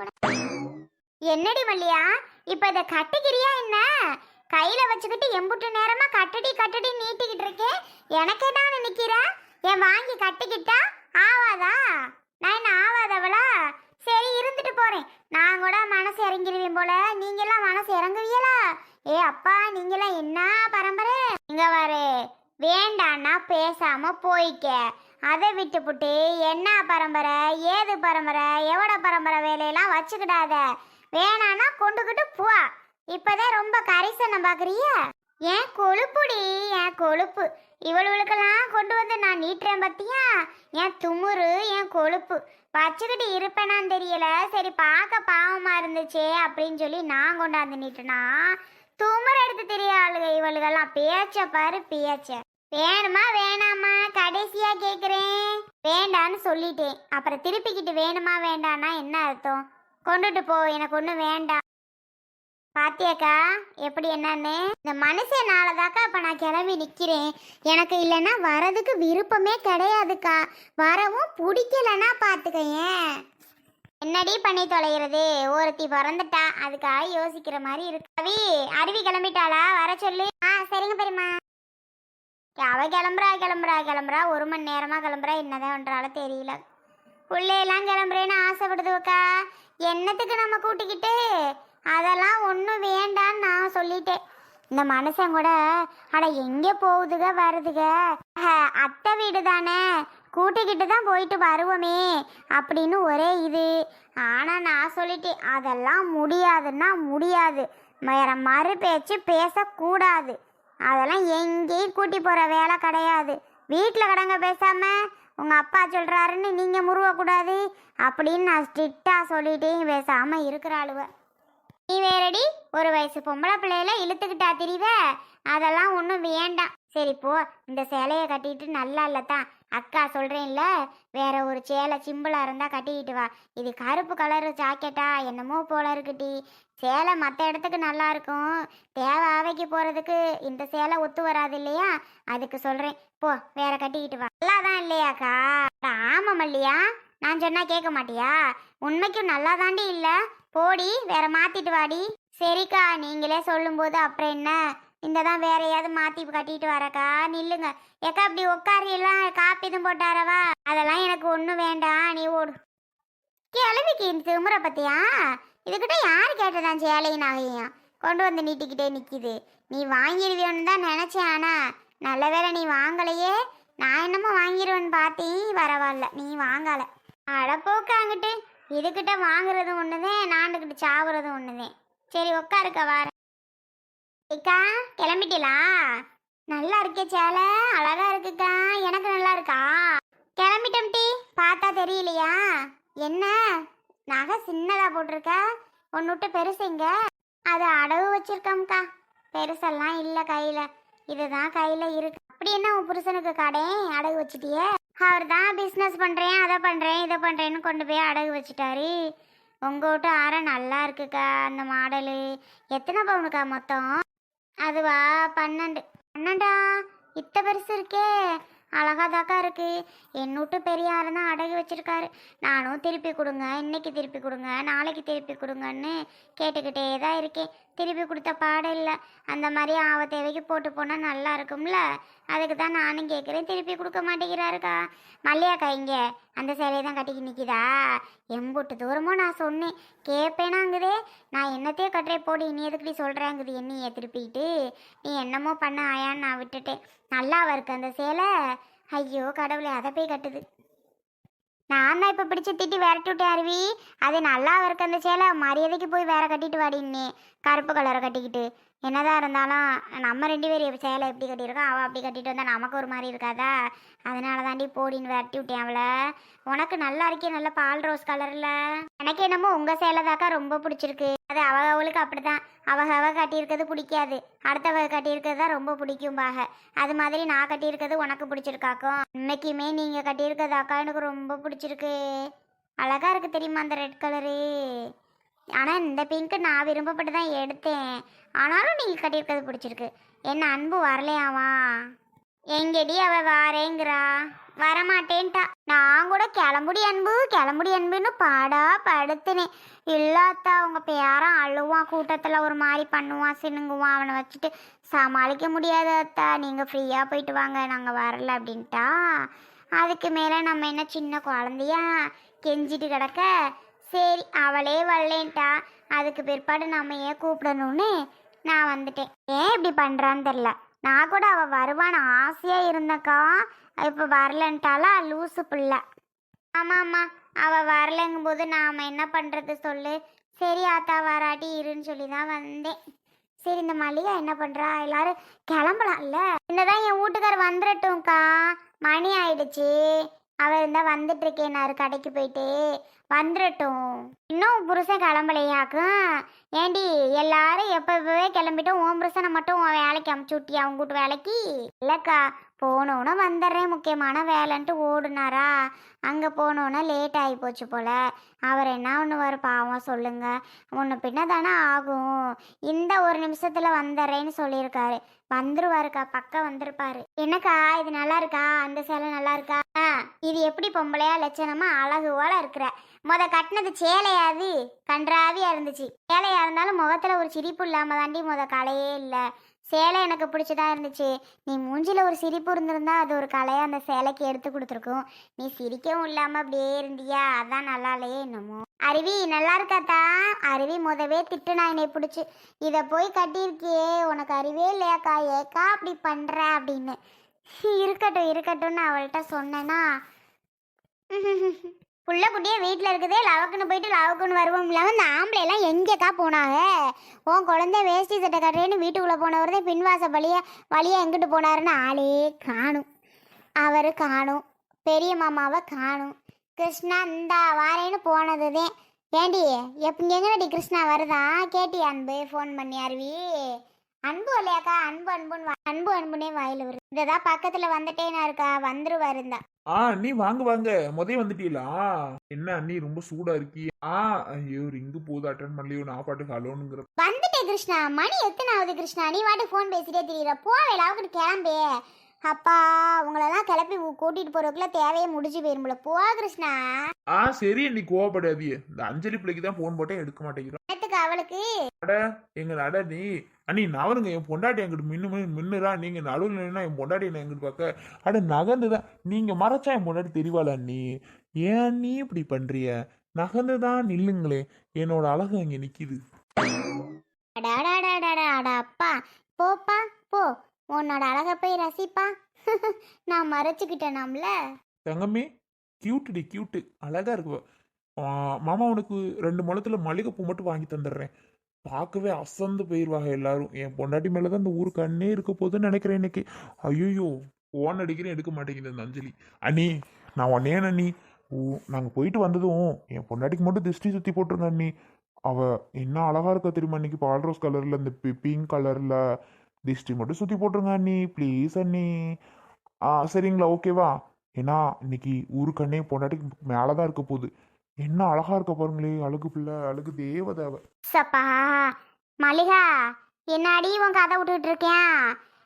என்னடி மல்லியா, இப்ப இத கட்டிக்கிறியா என்ன? கையில வச்சுக்கிட்டு எம்புட்டு நேரமா கட்டடி கட்டடி நீட்டிக்கிட்டு இருக்கேன். எனக்கே தான் நிக்கிற. ஏன் வாங்கி கட்டிக்கிட்டா ஆவாதா? நான் என்ன ஆவாதவளா? சரி இருந்துட்டு போறேன். நான் கூட மனசு இறங்கிடுவேன் போல. நீங்கெல்லாம் மனசு இறங்குவீங்களா? ஏ அப்பா, நீங்கெல்லாம் என்ன பரம்பரை? இங்க வாரு, வேண்டான்னா பேசாம போய்க்க. அதை விட்டுப்புட்டு என்ன பரம்பரை, ஏது பரம்பரை, எவட பரம்பரை வேலையெல்லாம் வச்சுக்கிடாத. வேணான்னா கொண்டுகிட்டு போ. இப்பதான் ரொம்ப கரிசனம் பாக்குறிய. ஏன் கொழுப்புடி, என் கொழுப்பு. இவளுக்கெல்லாம் கொண்டு வந்து நான் நீட்டுறேன் பத்தியா? என் துமுறு, என் கொழுப்பு வச்சுக்கிட்டு இருப்பேனான்னு தெரியல. சரி பார்க்க பாவமா இருந்துச்சே அப்படின்னு சொல்லி நான் கொண்டாந்து நீட்டுனா துமுறு எடுத்து தெரிய ஆளுக இவளுகெல்லாம். பேச்ச பாரு பேச்ச. வேணுமா வேணாமா கடைசியா கேக்குறேன். வேண்டான்னு சொல்லிட்டேன். அப்புறம் திருப்பிக்கிட்டு வேணுமா வேண்டான்னா என்ன அர்த்தம்? கொண்டுட்டு போ, எனக்கு ஒன்றும் வேண்டாம். பாத்தியாக்கா எப்படி என்னன்னு? இந்த மனுஷனாலதாக்கா இப்ப நான் கிளம்பி நிக்கிறேன். எனக்கு இல்லைன்னா வரதுக்கு விருப்பமே கிடையாதுக்கா. வரவும் பிடிக்கலன்னா பாத்துக்கேன். என்னடி பண்ணி தொலைகிறது? ஒருத்தி பிறந்துட்டா, அதுக்காக யோசிக்கிற மாதிரி இருக்கு. அருவி கிளம்பிட்டாளா? வர சொல்லு. சரிங்க பெரியம்மா. அவ கிளம்புறா 1 மணி நேரமா கிளம்புறா. என்னதான் பண்றாலும் தெரியல. பிள்ளையெல்லாம் கிளம்புறேன்னு ஆசைப்படுதுக்கா. என்னத்துக்கு நம்ம கூட்டிக்கிட்டு? அதெல்லாம் ஒன்றும் வேண்டான்னு நான் சொல்லிட்டேன். இந்த மனுஷன் கூட அட எங்கே போகுதுக வருதுக, அத்தை வீடு தானே, கூட்டிக்கிட்டு தான் போயிட்டு வருவோமே அப்படின்னு ஒரே இது. ஆனால் நான் சொல்லிட்டேன், அதெல்லாம் முடியாதுன்னா முடியாது. வேற மறு பேச்சு பேசக்கூடாது. அதெல்லாம் எங்கேயும் கூட்டி போகிற வேலை கிடையாது. வீட்டில் கடங்க பேசாம உங்கள் அப்பா சொல்கிறாருன்னு நீங்கள் முருவக்கூடாது அப்படின்னு நான் ஸ்ட்ரிக்டாக சொல்லிட்டேன். பேசாமல் இருக்கிறாளுவ. நீ வேறடி ஒரு வயசு பொம்பளை பிள்ளையில இழுத்துக்கிட்டா திரிவ. அதெல்லாம் ஒன்றும் வேண்டாம். சரி போ, இந்த சேலையை கட்டிட்டு நல்லா இல்லத்தான். அக்கா சொல்கிறேன்ல, வேற ஒரு சேலை சிம்பிளாக இருந்தால் கட்டிக்கிட்டு வா. இது கருப்பு கலரு ஜாக்கெட்டா என்னமோ போல இருக்குட்டி. சேலை மற்ற இடத்துக்கு நல்லா இருக்கும், தேவை ஆவைக்கு போகிறதுக்கு இந்த சேலை ஒத்து வராது இல்லையா? அதுக்கு சொல்கிறேன், போ வேற கட்டிக்கிட்டு வா. நல்லா தான் இல்லையாக்கா? ஆமாம் மல்லியா, நான் சொன்னால் கேட்க மாட்டியா? உண்மைக்கும் நல்லா தாண்டி இல்லை. போடி வேற மாற்றிட்டு வாடி. சரிக்கா, நீங்களே சொல்லும்போது அப்புறம் என்ன, இந்த தான் வேறையாவது மாற்றி கட்டிட்டு வரக்கா. நில்லுங்க ஏக்கா, அப்படி உட்காரியெல்லாம் காப்பி எதுவும் போட்டாரவா? அதெல்லாம் எனக்கு ஒன்றும் வேண்டாம், நீ ஓடு. கிளவிக்கு இந்த திமுறை பத்தியா? இதுக்கிட்ட யார் கேட்டதான் சேலையும் நகையும் கொண்டு வந்து நீட்டிக்கிட்டே நிற்கிது. நீ வாங்கிடுவேன்னு தான் நினச்சேன், ஆனால் நல்ல வேலை நீ வாங்கலையே. நான் என்னமோ வாங்கிடுவேன்னு பார்த்தேன், பரவாயில்ல நீ வாங்கலை. அடப்போக்காங்கிட்டு இதுக்கிட்ட வாங்குறதும் ஒன்றுதேன், நாண்டுக்கிட்டு சாவுறதும் ஒன்றுதேன். சரி உட்காருக்கா, வார. ஏக்கா கிளம்பிட்டீங்களா? நல்லா இருக்கே சேலை, அழகா இருக்குக்கா. எனக்கு நல்லா இருக்கா? கிளம்பிட்டோம் டி. பார்த்தா தெரியலையா? என்ன நகை சின்னதா போட்டிருக்க? ஒன்று விட்டு பெருசுங்க. அது அடவு வச்சிருக்கோம்க்கா. பெருசெல்லாம் இல்லை கையில், இதுதான் கையில் இருக்கு. அப்படி என்ன உன் புருஷனுக்கு கடை அடகு வச்சுட்டியே? அவர் தான் பிஸ்னஸ் பண்ணுறேன், அதை பண்ணுறேன், இதை பண்ணுறேன்னு கொண்டு போய் அடகு வச்சுட்டாரு. உங்கள் வீட்டு ஆரம் நல்லா இருக்குக்கா. அந்த மாடலு எத்தனை பவுனுக்கா மொத்தம்? அதுவா 12. 12ஆ? இத்த பெருசு இருக்கே. அழகாதாக்கா இருக்கு. என்னூட்டு பெரியாரு தான் அடகு வச்சிருக்காரு. நானும் திருப்பி கொடுங்க, இன்னைக்கு திருப்பி கொடுங்க, நாளைக்கு திருப்பி கொடுங்கன்னு கேட்டுக்கிட்டே தான் இருக்கேன். திருப்பி கொடுத்த பாடம் இல்லை. அந்த மாதிரி ஆவ தேவைக்கு போட்டு போனால் நல்லா இருக்கும்ல, அதுக்கு தான் நானும் கேட்குறேன். திருப்பி கொடுக்க மாட்டேங்கிறாருக்கா. மல்லியாக்கா இங்கே அந்த சேலையை தான் கட்டிக்கு நிற்கிதா? எம்புட்டு தூரமோ நான் சொன்னேன், கேட்பேனாங்குதே. நான் என்னத்தையே கட்டுறே போடி, நீ எதுக்கு நீ சொல்கிறேங்குது என்னையே திருப்பிக்கிட்டு. நீ என்னமோ பண்ண ஆயான்னு நான் விட்டுட்டேன். நல்லாவா இருக்கு அந்த சேலை? ஐயோ கடவுளே, அதை போய் கட்டுது. நான் தான் இப்போ பிடிச்சி திட்டி விரட்டி விட்டேன் அருவி. அது நல்லாவா இருக்கு அந்த சேலை? மரியாதைக்கு போய் வேற கட்டிட்டு வாடின்னே, கருப்பு கலரை கட்டிக்கிட்டு. என்னதான் இருந்தாலும் நம்ம 2 பேர் சேலை எப்படி கட்டியிருக்கோம், அவள் அப்படி கட்டிட்டு வந்தால் நமக்கு ஒரு மாதிரி இருக்காதா? அதனால தாண்டி போடின்னு விரட்டி விட்டேன் அவளை. உனக்கு நல்லா இருக்கே, நல்ல பால் ரோஸ் கலரில். எனக்கு என்னமோ உங்கள் சேலை தாக்கா ரொம்ப பிடிச்சிருக்கு. அது அவளுக்கு அப்படி தான். அவ கட்டியிருக்கிறது பிடிக்காது, அடுத்தவ கட்டியிருக்கிறது தான் ரொம்ப பிடிக்கும் பாக. அது மாதிரி நான் கட்டியிருக்கிறது உனக்கு பிடிச்சிருக்காக்கும். இன்னைக்குமே நீங்கள் கட்டியிருக்கிறதாக்கா எனக்கு ரொம்ப பிடிச்சிருக்கு. அழகாக இருக்குது தெரியுமா அந்த ரெட் கலரு? ஆனால் இந்த பிங்க்கு நான் விரும்பப்பட்டு தான் எடுத்தேன். ஆனாலும் நீங்கள் கட்டியிருக்கிறது பிடிச்சிருக்கு. என்ன அன்பு வரலையாவா? எங்கடி அவ வாரேங்கிறா, வரமாட்டேன்ட்டா. நான் கூட கிளம்புடி அன்பு கிளம்புடி அன்புன்னு பாடா படுத்துனேன். இல்லாத்தா அவங்க பேரன் அழுவான், கூட்டத்தில் ஒரு மாதிரி பண்ணுவான், சினுங்குவான், அவனை வச்சுட்டு சமாளிக்க முடியாது அத்தா, நீங்கள் ஃப்ரீயாக போயிட்டு வாங்க நாங்கள் வரல அப்படின்ட்டா. அதுக்கு மேலே நம்ம என்ன சின்ன குழந்தையா கெஞ்சிட்டு கிடக்க. சரி அவளே வரலேன்ட்டா, அதுக்கு பிற்பாடு நம்ம ஏன் கூப்பிடணும்னு நான் வந்துட்டேன். ஏன் இப்படி பண்ணுறான்னு தெரில. நான் கூட அவள் வருவான்னு ஆசையாக இருந்தக்கா, இப்போ வரலன்ட்டாலா லூசு பிள்ளை. ஆமாம்மா, அவள் வரலைங்கும்போது நாம் என்ன பண்ணுறது சொல்லு. சரி ஆத்தா வராட்டி இருன்னு சொல்லி தான் வந்தேன். சரி இந்த மல்லிகா என்ன பண்ணுறா, எல்லாரும் கிளம்பலாம்ல. என்னதான் என் வீட்டுக்கார் வந்துடட்டும்க்கா, மணி ஆயிடுச்சு. அவர் இருந்தால் வந்துட்டுருக்கேனாரு கடைக்கு போயிட்டு, வந்துடட்டும். இன்னும் புருஷன் கிளம்பலையாக்கும். ஏண்டி எல்லாரும் எப்பவே கிளம்பிட்டோம், உன் புருஷனை மட்டும் உன் வேலைக்கு அமுச்சு விட்டியா, அவங்க கூட்டு வேலைக்கு? இல்லைக்கா, போனோன்னா வந்துடுறேன் முக்கியமான வேலைன்ட்டு ஓடுனாரா, அங்கே போனோன்னா லேட் ஆகி போச்சு போல். அவர் என்ன ஒன்று பாவம் சொல்லுங்க, முன்ன பின்ன தானே ஆகும். இந்த ஒரு நிமிஷத்தில் வந்துடுறேன்னு சொல்லியிருக்காரு. வந்துருவாருக்கா, பக்கம் வந்திருப்பாரு. என்னக்கா இது நல்லா இருக்கா, அந்த சேலை நல்லா இருக்கா? இது எப்படி பொம்பளையா லட்சணமா அழகு போல இருக்கிற. கட்டினது சேலையாது கன்றாவியா இருந்துச்சு. சேலையா இருந்தாலும் முகத்துல ஒரு சிரிப்பு இல்லாம தாண்டி கலையே இல்லை. சேலை எனக்கு பிடிச்சதா இருந்துச்சு. நீ மூஞ்சில ஒரு சிரிப்பு இருந்திருந்தா அது ஒரு கலையை அந்த சேலைக்கு எடுத்து கொடுத்துருக்கும். நீ சிரிக்கவும் இல்லாம அப்படியே இருந்தியா, அதான் நல்லா இல்லையே என்னமோ. அருவி நல்லா இருக்காத்தா? அருவி முதவே திட்டுனா என்னை பிடிச்சி, இதை போய் கட்டியிருக்கியே உனக்கு அறிவே இல்லையாக்கா, ஏக்கா அப்படி பண்ற அப்படின்னு. இருக்கட்டும் இருக்கட்டும்னு அவள்கிட்ட சொன்னேன்னா, புள்ள குட்டியே வீட்டில் இருக்குதே, லவக்குன்னு போயிட்டு லவக்குன்னு வருவோம் இல்லாமல் இந்த ஆம்பளை எல்லாம் எங்கேக்கா போனாங்க? உன் குழந்தை வேஷ்டி சட்டை கட்டுறேன்னு வீட்டுக்குள்ளே போனவர் தான் பின்வாச வழியாக எங்கிட்டு போனாருன்னு ஆளே காணும். அவர் காணும், பெரிய மாமாவை காணும். கிருஷ்ணா இந்தா வாரேன்னு போனதுதான். ஏண்டி எங்கடி கிருஷ்ணா வருதா கேட்டி அன்பு ஃபோன் பண்ணி? அருவி அன்பு இல்லையாக்கா, அன்பு அன்புன்னு அன்பு அன்புனே வாயில வருது. இததான் பக்கத்துல வந்துட்டேனா இருக்கா, வந்துருவாரு இருந்தா. நீ வாங்க வாங்க, வந்துட்டீங்களா? என்ன அண்ணி ரொம்ப சூடா இருக்கி? ஐயோ ரிங்கு போது அட்டன் பண்ணலையோ, நான் பாட்டு ஹலோனுங்கிற. வந்துட்டேன் கிருஷ்ணா, மணி எத்தனை ஆகுது கிருஷ்ணா? நீ வாட்டு ஃபோன் பேசிட்டே தெரியற, போவேல அவகிட்ட கிளம்பே. அப்பா உங்களெல்லாம் கிளப்பி கூட்டிட்டு போறதுக்குள்ள தேவையே முடிஞ்சு போயிரும்ல, போ கிருஷ்ணா. சரி நீ கோவப்படாதியே, இந்த அஞ்சலி பிள்ளைக்கு தான் ஃபோன் போட்டே எடுக்க மாட்டேங்கிறான். அவளுக்கு எங்க நட நீ அண்ணி நவருங்க, என் பொண்டாட்டி எங்கிட்ட மின்னுறா, நீங்க நடுவில் என் பொண்டாட்டி என்ன எங்கிட்டு பார்க்க நகர்ந்துதான். நீங்க மறைச்சா என் பொண்டாட்டி தெரிவாள அண்ணி? ஏன் நீ இப்படி பண்றிய? நகர்ந்துதான் நில்லுங்களே, என்னோட அழகு அங்க நிக்குது. அப்பா போப்பா போ, உன்னோட அழக போய் ரசிப்பா. நான் மறைச்சுக்கிட்டேனாம்ல. தங்கமே கியூட்டுடி, கியூட்டு அழகா இருக்கு. மாமா உனக்கு 2 முழத்துல மல்லிகைப்பூ மட்டும் வாங்கி தந்துடுறேன். பார்க்கவே அசந்து போயிடுவாங்க எல்லாரும். என் பொண்டாட்டி மேலதான் இந்த ஊருக்கு அண்ணே இருக்க போதுன்னு நினைக்கிறேன் இன்னைக்கு. ஐயோ போன் அடிக்கிறேன் எடுக்க மாட்டேங்குது இந்த அஞ்சலி. அண்ணி நான் ஒன்னேன் அண்ணி, நாங்கள் போயிட்டு வந்ததும் என் பொண்டாட்டிக்கு மட்டும் திருஷ்டி சுற்றி போட்டுருங்க அண்ணி. அவ என்ன அழகா இருக்கா தெரியுமா இன்னைக்கு, பால்ரோஸ் கலர்ல இந்த பிங்க் கலர்ல திருஷ்டி மட்டும் சுற்றி போட்டுருங்க அண்ணி ப்ளீஸ் அண்ணி. சரிங்களா, ஓகேவா? ஏன்னா இன்னைக்கு ஊருக்கு அண்ணே பொண்டாட்டிக்கு மேலதான் இருக்க போகுது. என்ன அழகா இருக்க பாருங்களே, அழகு பிள்ளை, அழகு தேவதேவ. சப்பா மல்லிகா, என்னடி உன் கதை விட்டுக்கிட்டு இருக்கேன்?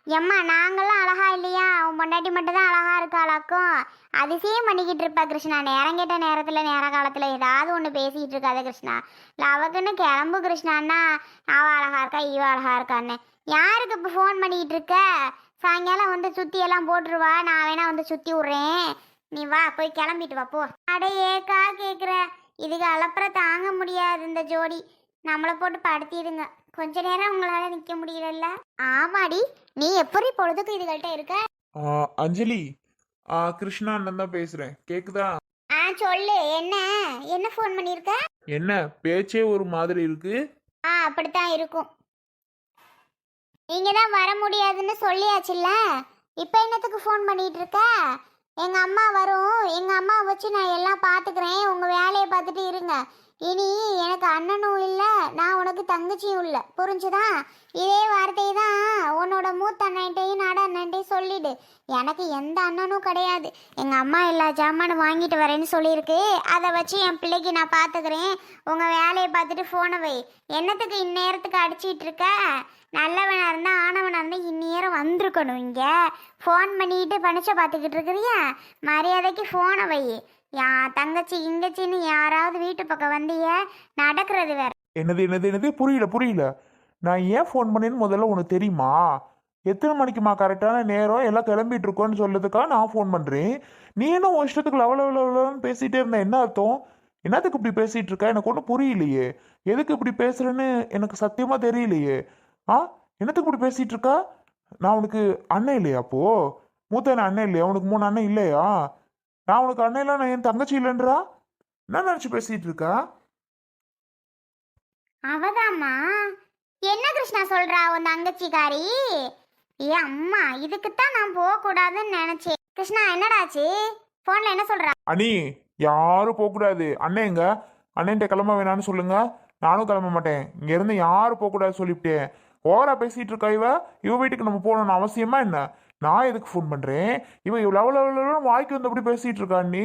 எம்மா நாங்களாம் அழகா இல்லையா? உன் பொண்டாட்டி மட்டும் தான் அழகா இருக்காளாக்கும். அதிசயம் பண்ணிக்கிட்டு இருப்பா கிருஷ்ணா. நேரம் கேட்ட நேரத்தில் நேர காலத்தில் ஏதாவது ஒன்று பேசிக்கிட்டு இருக்காத கிருஷ்ணா. இல்லை அவக்குன்னு கிளம்பு கிருஷ்ணான்னா, அவ அழகா இருக்கா இவ அழகா இருக்கான்னு. யாருக்கு இப்போ ஃபோன் பண்ணிக்கிட்டு இருக்க? சாயங்காலம் வந்து சுற்றி எல்லாம் போட்டுருவா, நான் வேணா வந்து சுற்றி விட்றேன். நீ வா போய் கிளம்பிட்டு வா போ. அட ஏக்கா கேட்குற, இதுக்கு அலப்பற தாங்க முடியாது இந்த ஜோடி. நம்மளை போட்டு படுத்திடுங்க. கொஞ்ச நேரம் உங்களால நிக்க முடியல. ஆமாடி, நீ எப்படி பொழுதுக்கு இதுகள்கிட்ட இருக்க? அஞ்சலி, கிருஷ்ணா அண்ணன் தான் பேசுறேன், கேக்குதா? சொல்லு, என்ன என்ன ஃபோன் பண்ணிருக்க? என்ன பேச்சே ஒரு மாதிரி இருக்கு? அப்படித்தான் இருக்கும். நீங்க தான் வர முடியாதுன்னு சொல்லியாச்சுல்ல, இப்போ என்னத்துக்கு ஃபோன் பண்ணிட்டு இருக்க? எங்க அம்மா வரும், எங்க அம்மா வச்சு நான் எல்லாம் பாத்துக்கிறேன், உங்க வேலையை பார்த்துட்டு இருங்க. இனி எனக்கு அண்ணனும் இல்லை, நான் உனக்கு தங்கச்சியும் இல்லை, புரிஞ்சுதா? இதே வார்த்தையை தான் உன்னோட மூத்த அண்ணன்ட்டையும் நட அண்ணன்ட்டையும் சொல்லிடு. எனக்கு எந்த அண்ணனும் கிடையாது. எங்கள் அம்மா எல்லா ஜாமானும் வாங்கிட்டு வரேன்னு சொல்லியிருக்கு. அதை வச்சு என் பிள்ளைக்கு நான் பார்த்துக்கிறேன். உங்கள் வேலையை பார்த்துட்டு ஃபோனை வை. என்னத்துக்கு இந்நேரத்துக்கு அடிச்சிட்டு இருக்க? நல்லவனாக இருந்தால் ஆனவனாக இருந்தால் இந்நேரம் வந்திருக்கணும். இங்கே ஃபோன் பண்ணிக்கிட்டு பணிச்ச பார்த்துக்கிட்டு இருக்கிறியா? மரியாதைக்கு ஃபோனை வை. தங்கச்சி இங்கச்சின்னு யாராவது வீட்டு பக்கம் வந்திய நடக்கிறது வேற. என்னது புரியல. நான் ஏன் ஃபோன் பண்ணேன்னு முதல்ல உனக்கு தெரியுமா? எத்தனை மணிக்குமா கரெக்டான நேரம் எல்லாம் கிளம்பிட்டு இருக்கோன்னு சொல்றதுக்காக நான் ஃபோன் பண்ணுறேன். நீ என்ன உன் இஷ்டத்துக்கு லவலன்னு பேசிகிட்டே இருந்த என்ன அர்த்தம்? என்னத்துக்கு இப்படி பேசிகிட்டு இருக்க? எனக்கு ஒன்றும் புரியலையே. எதுக்கு இப்படி பேசுகிறேன்னு எனக்கு சத்தியமாக தெரியலையே. என்னத்துக்கு இப்படி பேசிகிட்டு இருக்கா? நான் உனக்கு அண்ணன் இல்லையா? அப்போ மூத்த அண்ணன் இல்லையா? உனக்கு 3 அண்ணன் இல்லையா? நான் உனக்கு அண்ணன் இல்லை, நான் என் தங்கச்சி இல்லைன்றா? என்ன நினச்சி பேசிகிட்டு இருக்கா? அவதாம்மா என்ன கிருஷ்ணா சொல்றா உன் தங்கச்சிக்காரி? ஏ அம்மா, இதுக்குத்தான் நான் போக கூடாதுன்னு நினைச்சேன். கிருஷ்ணா என்னடாச்சு? போன்ல என்ன சொல்றா? அனி யாரும் போகக்கூடாது. அண்ணன் எங்க? அண்ணன்ட்ட கிளம்ப வேணான்னு சொல்லுங்க. நானும் கிளம்ப மாட்டேன். இங்க இருந்து யாரும் போகக்கூடாது சொல்லிவிட்டேன். ஓவரா பேசிட்டு இருக்கா இவ வீட்டுக்கு நம்ம போகணும்னு அவசியமா என்ன? நான் எதுக்கு ஃபோன் பண்றேன்? இவ லெவல வாய்க்கு வந்தபடி பேசிட்டு இருக்கா அண்ணி.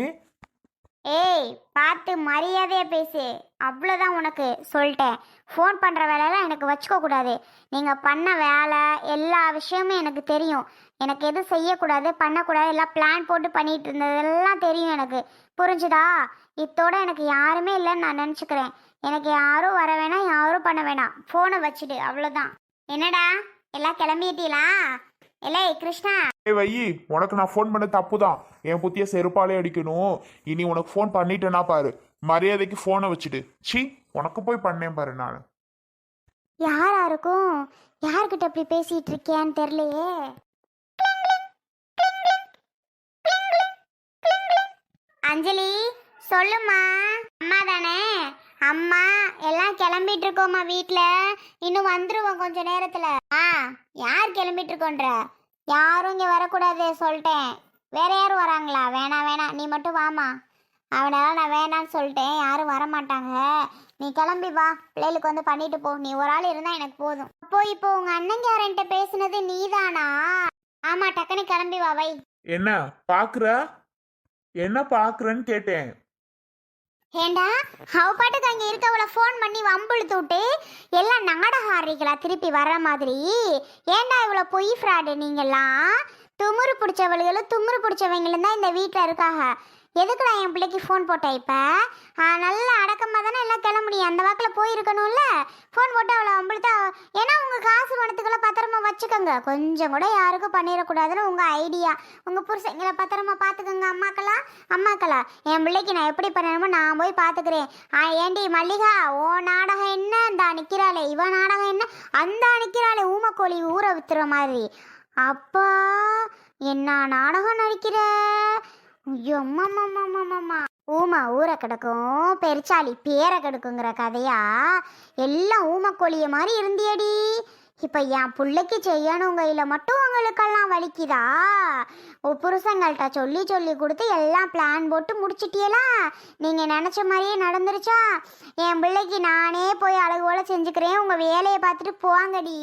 ஏய் பார்த்து மரியாதையா பேசு, அவ்வளோதான் உனக்கு சொல்லிட்டேன். ஃபோன் பண்ணுற வேலையெல்லாம் எனக்கு வச்சுக்க கூடாது. நீங்கள் பண்ண வேலை எல்லா விஷயமும் எனக்கு தெரியும். எனக்கு எதுவும் செய்யக்கூடாது பண்ணக்கூடாது எல்லாம் பிளான் போட்டு பண்ணிட்டு இருந்ததெல்லாம் தெரியும் எனக்கு, புரிஞ்சுதா? இத்தோட எனக்கு யாருமே இல்லைன்னு நான் நினச்சிக்கிறேன். எனக்கு யாரும் வர வேணாம், யாரும் பண்ண வேணாம். ஃபோனை வச்சுடு, அவ்வளோதான். என்னடா எல்லாம் கிளம்பிட்டீங்களா? இல்லை கிருஷ்ணா. வையி, உனக்கு நான் ஃபோன் பண்ண தப்புதான். என் புத்திய செருப்பாலே அடிக்கணும். இனி உனக்கு ஃபோன் பண்ணிட்டேன்னா பாரு, மரியாதைக்கு ஃபோனை வச்சுட்டு. சி, உனக்கு போய் பண்ணேன் பாரு. நான் யாரா இருக்கும்? யார்கிட்ட இப்படி பேசிட்டு இருக்கியான்னு தெரியலையே. அஞ்சலி சொல்லுமா. அம்மா தானே? அம்மா எல்லாம் கிளம்பிட்டு இருக்கோம்மா. வீட்டில் இன்னும் வந்துருவோம் கொஞ்ச நேரத்தில். யார் கிளம்பிட்டு இருக்கோன்ற? யாரும் இங்கே வரக்கூடாது சொல்லிட்டேன். வேற யாரும் வராங்களா? வேணாம் நீ மட்டும் வாமா. அவனால நான் வேணான்னு சொல்லிட்டேன். யாரும் வரமாட்டாங்க. நீ கிளம்பி வா, பிள்ளைகளுக்கு வந்து பண்ணிட்டு போ. நீ ஒரு ஆள் இருந்தால் எனக்கு போதும். இப்போ உங்க அண்ணங்க யார்கிட்ட பேசுனது நீதானா? ஆமா, டக்குன்னு கிளம்பி வா. வை. என்ன பாக்குறன்னு கேட்டேன். ஏண்டா அவ பாட்டுக்கு அங்கே இருக்கவளை ஃபோன் பண்ணி வம்புழுத்து விட்டு எல்லாம் நாடகம் ஆடுறீங்களா திருப்பி வர்ற மாதிரி? ஏண்டா இவ்வளோ பொய் ஃப்ராடு நீங்கள்லாம்? துமுறு பிடிச்சவளுகளும் துமுறு பிடிச்சவங்களும் தான் இந்த வீட்டில் இருக்காங்க. எதுக்குடா என் பிள்ளைக்கு ஃபோன் போட்டேன்? இப்போ நல்ல அடக்கமாக தானே எல்லாம் கிளம்புனியும். அந்த வாக்கில் போயிருக்கணும்ல. ஃபோன் போட்டு அவளை வம்புழுத்தா. ஏன்னா உங்கள் காசு பணத்துக்கெல்லாம் பத்திரமா வச்சுக்கோங்க. கொஞ்சம் கூட யாருக்கும் பண்ணிடக்கூடாதுன்னு உங்கள் ஐடியா. உங்கள் புருஷங்களை பத்திரமா பார்த்துக்கோங்க. அம்மாக்களா என் பிள்ளைக்கு நான் எப்படி பண்ணணுமோ நான் போய் பார்த்துக்கிறேன். ஏண்டி மல்லிகா, ஓ நாடகம் என்ன? அந்த நிற்கிறாளே இவ நாடகம் என்ன? அந்த நிற்கிறாளே ஊமக்கோழி ஊற வித்துற மாதிரி. அப்பா என்ன நாடகம் நடிக்கிற? ஐயோ அம்மா, ஊமை ஊற கிடக்கும், பெருச்சாளி பேரை கிடக்குங்கிற கதையா? எல்லாம் ஊமக்கோழிய மாதிரி இருந்தியடி. இப்போ என் பிள்ளைக்கு செய்யணும் கையில் மட்டும் உங்களுக்கெல்லாம் வலிக்குதா? புருஷங்கள்கிட்ட சொல்லி கொடுத்து எல்லாம் பிளான் போட்டு முடிச்சிட்டியலா? நீங்கள் நினச்ச மாதிரியே நடந்துருச்சா? என் பிள்ளைக்கு நானே போய் அழகு போல செஞ்சுக்கிறேன். உங்கள் வேலையை பார்த்துட்டு போவாங்கடி.